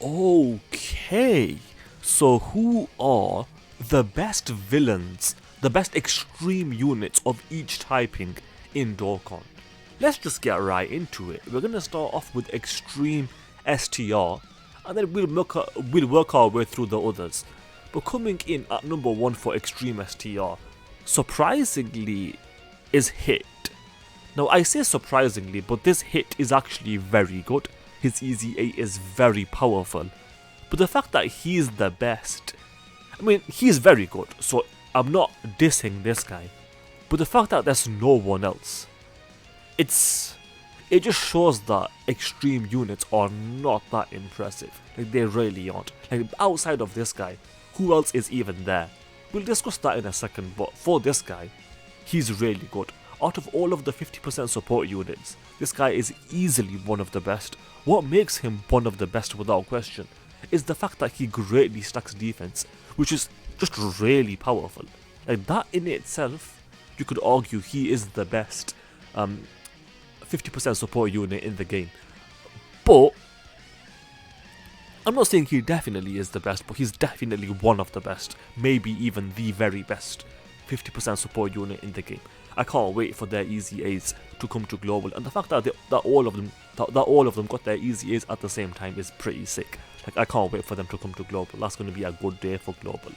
Okay, so who are the best villains, the best extreme units of each typing in Dokkan? Let's just get right into it. We're gonna start off with extreme STR, and then we'll work our way through the others. But coming in at number 1 for extreme STR, surprisingly, is Hit. Now I say surprisingly, but this Hit is actually very good. His Easy A is very powerful. But the fact that he's the best, I mean, he's very good, so I'm not dissing this guy. But the fact that there's no one else, it just shows that extreme units are not that impressive. Like, they really aren't. Like, outside of this guy, who else is even there? We'll discuss that in a second, but for this guy, he's really good. Out of all of the 50% support units, this guy is easily one of the best. What makes him one of the best without question is the fact that he greatly stacks defense, which is just really powerful. Like, that in itself, you could argue he is the best 50% support unit in the game. But I'm not saying he definitely is the best, but he's definitely one of the best, maybe even the very best 50% support unit in the game. I can't wait for their Easy A's to come to global, and the fact that all of them got their Easy A's at the same time is pretty sick. Like, I can't wait for them to come to global. That's going to be a good day for global.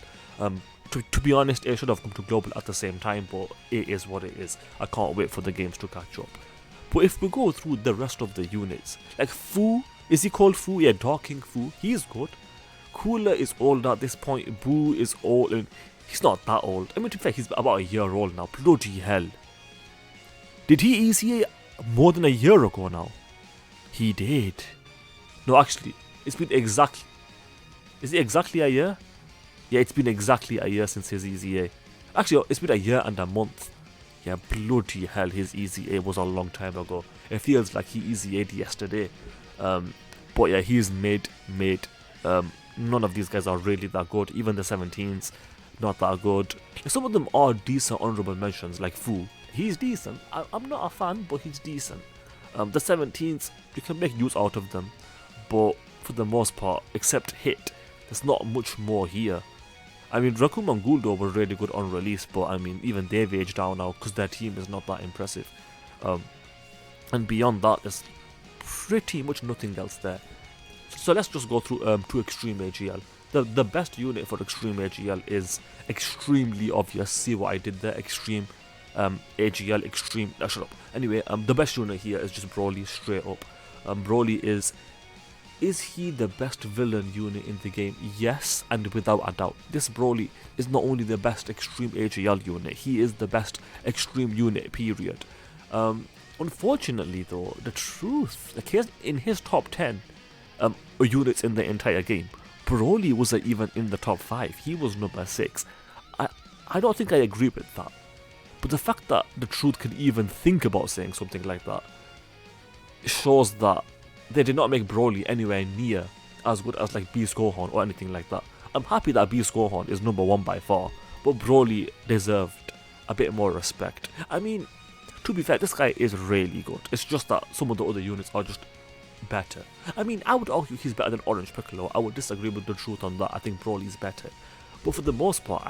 To be honest, it should have come to global at the same time, but it is what it is. I can't wait for the games to catch up. But if we go through the rest of the units, like Fu, is he called Fu? Yeah, Dark King Fu, he's good. Cooler is old at this point. Boo is old, and he's not that old. I mean, to be fair, he's about a year old now. Bloody hell. Did he Easy A more than a year ago now? He did. No, actually, it's been exactly... Is it exactly a year? Yeah, it's been exactly a year since his Easy A. Actually, it's been a year and a month. Yeah, bloody hell, his Easy A was a long time ago. It feels like he Easy A'd yesterday. But yeah, he's made. None of these guys are really that good. Even the 17s, not that good. Some of them are decent honorable mentions, like Fu. He's decent. I'm not a fan, but he's decent. The 17s, you can make use out of them, but for the most part, except Hit, there's not much more here. I mean, Rakuma and Guldo were really good on release, but I mean, even they've aged down now because their team is not that impressive. And beyond that, there's pretty much nothing else there. So let's just go through to Extreme AGL. The best unit for Extreme AGL is extremely obvious. See what I did there? Extreme AGL, Extreme... shut up. Anyway, the best unit here is just Broly, straight up. Broly is he the best villain unit in the game? Yes, and without a doubt. This Broly is not only the best Extreme AGL unit, he is the best Extreme unit, period. Unfortunately though, the truth, like, in his top 10 units in the entire game, Broly wasn't even in the top 5, he was number 6. I don't think I agree with that. But the fact that the truth can even think about saying something like that shows that they did not make Broly anywhere near as good as like Beast Gohan or anything like that. I'm happy that Beast Gohan is number 1 by far, but Broly deserved a bit more respect. I mean, to be fair, this guy is really good. It's just that some of the other units are just better. I mean, I would argue he's better than Orange Piccolo. I would disagree with the truth on that. I think Broly's better. But for the most part,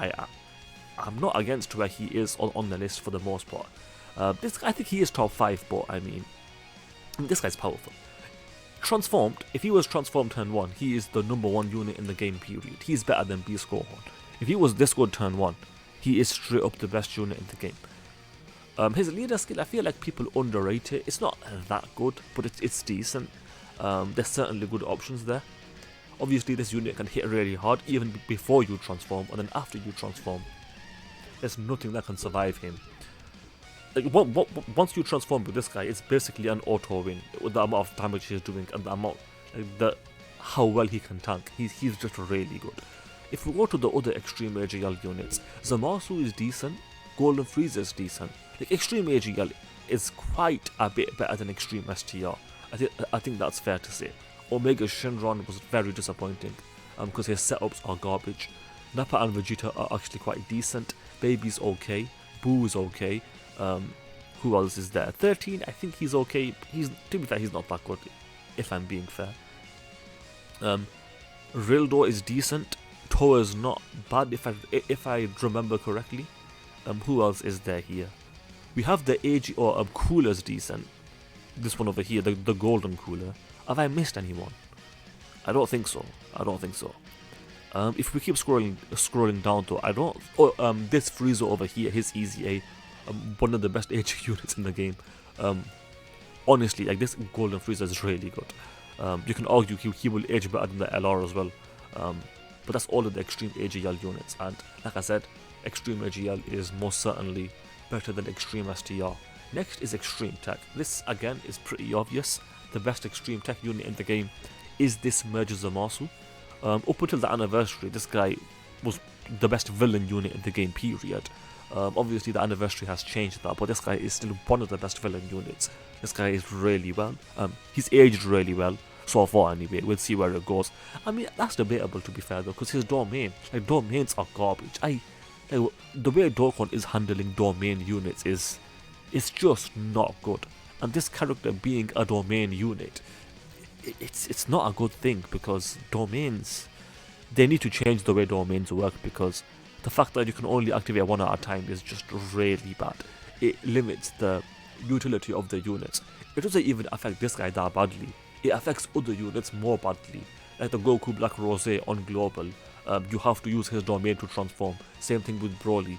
I'm not against where he is on the list for the most part. I think he is top 5, but I mean, this guy's powerful. Transformed, if he was transformed turn 1, he is the number 1 unit in the game, period. He's better than Beast Gohan. If he was this good turn 1, he is straight up the best unit in the game. His leader skill, I feel like people underrate it. It's not that good, but it's decent. There's certainly good options there. Obviously, this unit can hit really hard even before you transform, and then after you transform, there's nothing that can survive him. Like, once you transform with this guy, it's basically an auto win with the amount of damage he's doing and the amount, how well he can tank. He's just really good. If we go to the other Extreme AGL units, Zamasu is decent, Golden Frieza is decent. Like, Extreme AGL is quite a bit better than Extreme STR. I think that's fair to say. Omega Shenron was very disappointing because his setups are garbage. Nappa and Vegeta are actually quite decent. Baby's okay. Boo is okay. Who else is there? 13, I think he's okay. To be fair, he's not that good, if I'm being fair. Rildo is decent. Toa is not bad if I remember correctly. Who else is there here? We have the AG or cooler's decent. This one over here, the golden cooler. Have I missed anyone? I don't think so. If we keep scrolling down though, I don't. This Frieza over here, his Easy A, one of the best AG units in the game. Honestly, like this golden Frieza is really good. You can argue he will age better than the LR as well. But that's all of the Extreme AGL units, and like I said, Extreme AGL is most certainly better than Extreme STR. Next is Extreme Tech. This again is pretty obvious. The best Extreme Tech unit in the game is this Merger Zamasu. Up until the anniversary, this guy was the best villain unit in the game, period. Obviously the anniversary has changed that, but this guy is still one of the best villain units. This guy is really well. He's aged really well. So far anyway, we'll see where it goes. I mean, that's debatable to be fair though, because his domains are garbage. The way Dokkan is handling domain units it's just not good. And this character being a domain unit, it's not a good thing, because domains, they need to change the way domains work, because the fact that you can only activate one at a time is just really bad. It limits the utility of the units. It doesn't even affect this guy that badly. It affects other units more badly, like the Goku Black Rose on Global. You have to use his domain to transform. Same thing with Broly.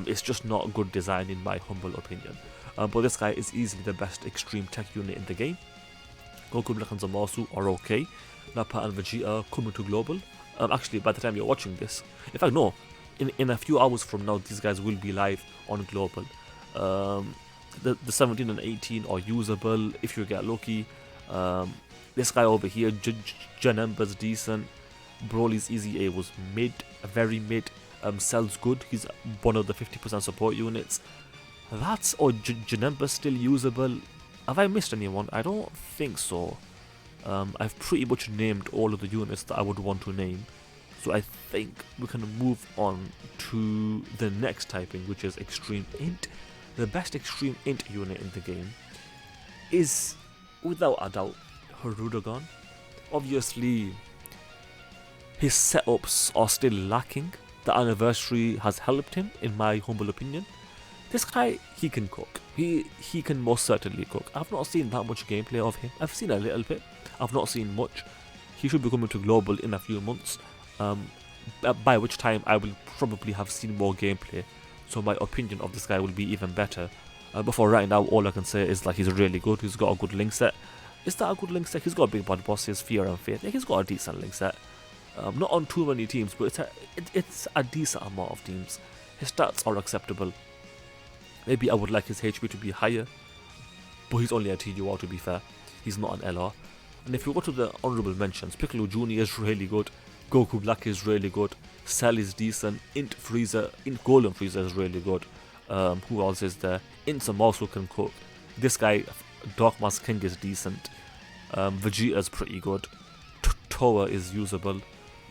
It's just not good design in my humble opinion. But this guy is easily the best Extreme Tech unit in the game. Goku Black and Zamasu are okay. Nappa and Vegeta coming to Global. Actually, by the time you're watching this, in fact no, in a few hours from now, these guys will be live on Global. The 17 and 18 are usable if you get lucky. This guy over here, Janemba's decent. Broly's Easy A was mid, very mid. Cell's good, he's one of the 50% support units. Janemba's still usable. Have I missed anyone? I don't think so. I've pretty much named all of the units that I would want to name. So I think we can move on to the next typing, which is Extreme Int. The best Extreme Int unit in the game is, without a doubt, Hirudegan. Obviously, his setups are still lacking. The anniversary has helped him, in my humble opinion. This guy, he can cook. He can most certainly cook. I've not seen that much gameplay of him. I've seen a little bit. I've not seen much. He should be coming to Global in a few months. By which time I will probably have seen more gameplay. So my opinion of this guy will be even better. But for right now, all I can say is like he's really good. He's got a good link set. Is that a good link set? He's got big bad bosses, Fear and Faith. Yeah, he's got a decent link set. Not on too many teams, but it's a decent amount of teams. His stats are acceptable. Maybe I would like his HP to be higher, but he's only a TUR to be fair. He's not an LR. And if you go to the honorable mentions, Piccolo Jr. is really good. Goku Black is really good. Cell is decent. Int Golden Frieza is really good. Who else is there? Int Zamasu can cook. This guy, Dark Mask King, is decent. Vegeta is pretty good. Toa is usable.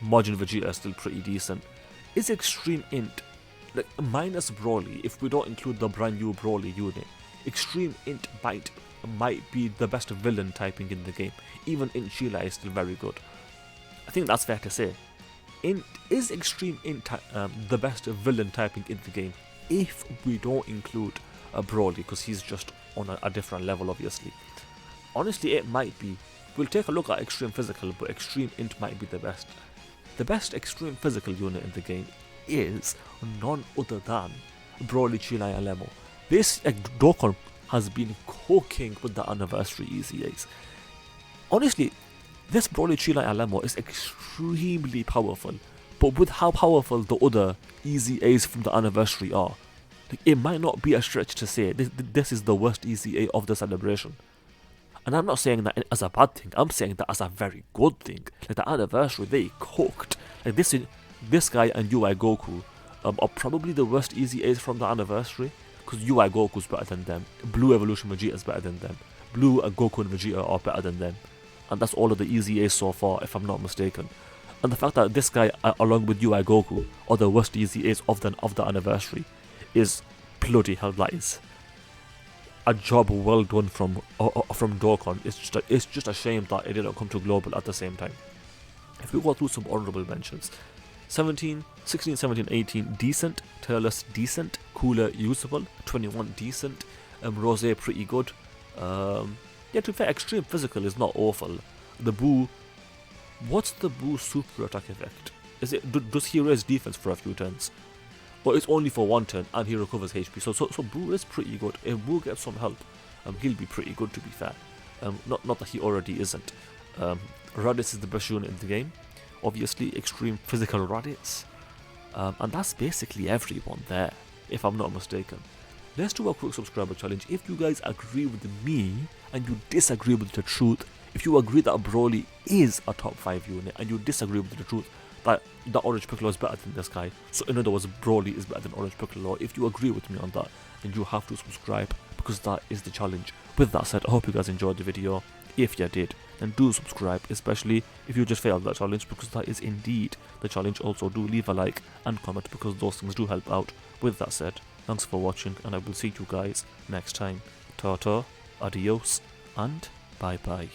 Majin Vegeta is still pretty decent. Is Extreme Int, like minus Broly, if we don't include the brand new Broly unit, Extreme Int might be the best villain typing in the game. Even Int Sheila is still very good. I think that's fair to say. Is Extreme Int the best villain typing in the game if we don't include Broly, because he's just on a different level obviously. Honestly, it might be. We'll take a look at Extreme Physical, but Extreme Int might be the best. The best Extreme Physical unit in the game is none other than Broly, Chilai and Lemo. This Dokkan has been cooking with the anniversary Easy A's. Honestly, this Broly, Chilai and Lemo is extremely powerful, but with how powerful the other Easy A's from the anniversary are, like, it might not be a stretch to say this is the worst Easy A of the celebration. And I'm not saying that as a bad thing, I'm saying that as a very good thing. Like the anniversary, they cooked. Like this guy and UI Goku are probably the worst Easy A's from the anniversary, because UI Goku's better than them. Blue Evolution Vegeta is better than them. Blue Goku and Vegeta are better than them. And that's all of the Easy A's so far, if I'm not mistaken. And the fact that this guy, along with UI Goku, are the worst Easy A's of the anniversary is bloody hell. That is a job well done from Dokkan. It's just a shame that it didn't come to Global at the same time. If we go through some honorable mentions, 16, 17, 18, decent, Turles, decent, Cooler, usable, 21, decent, Rose, pretty good. Yeah, to be fair, extreme physical is not awful. The Boo, what's the Boo super attack effect? Does he raise defense for a few turns? Or it's only for one turn and he recovers HP. So Boo is pretty good. If Boo gets some help, he'll be pretty good, to be fair. Not that he already isn't. Raditz is the best unit in the game. Obviously, extreme physical Raditz. And that's basically everyone there, if I'm not mistaken. Let's do a quick subscriber challenge. If you guys agree with me and you disagree with the truth, if you agree that Broly is a top 5 unit and you disagree with the truth that Orange Piccolo is better than this guy, so in other words Broly is better than Orange Piccolo, if you agree with me on that, then you have to subscribe, because that is the challenge. With that said, I hope you guys enjoyed the video. If you did, then do subscribe, especially if you just failed that challenge, because that is indeed the challenge. Also do leave a like and comment, because those things do help out. With that said, thanks for watching, and I will see you guys next time. Ta-ta, adios, and bye-bye.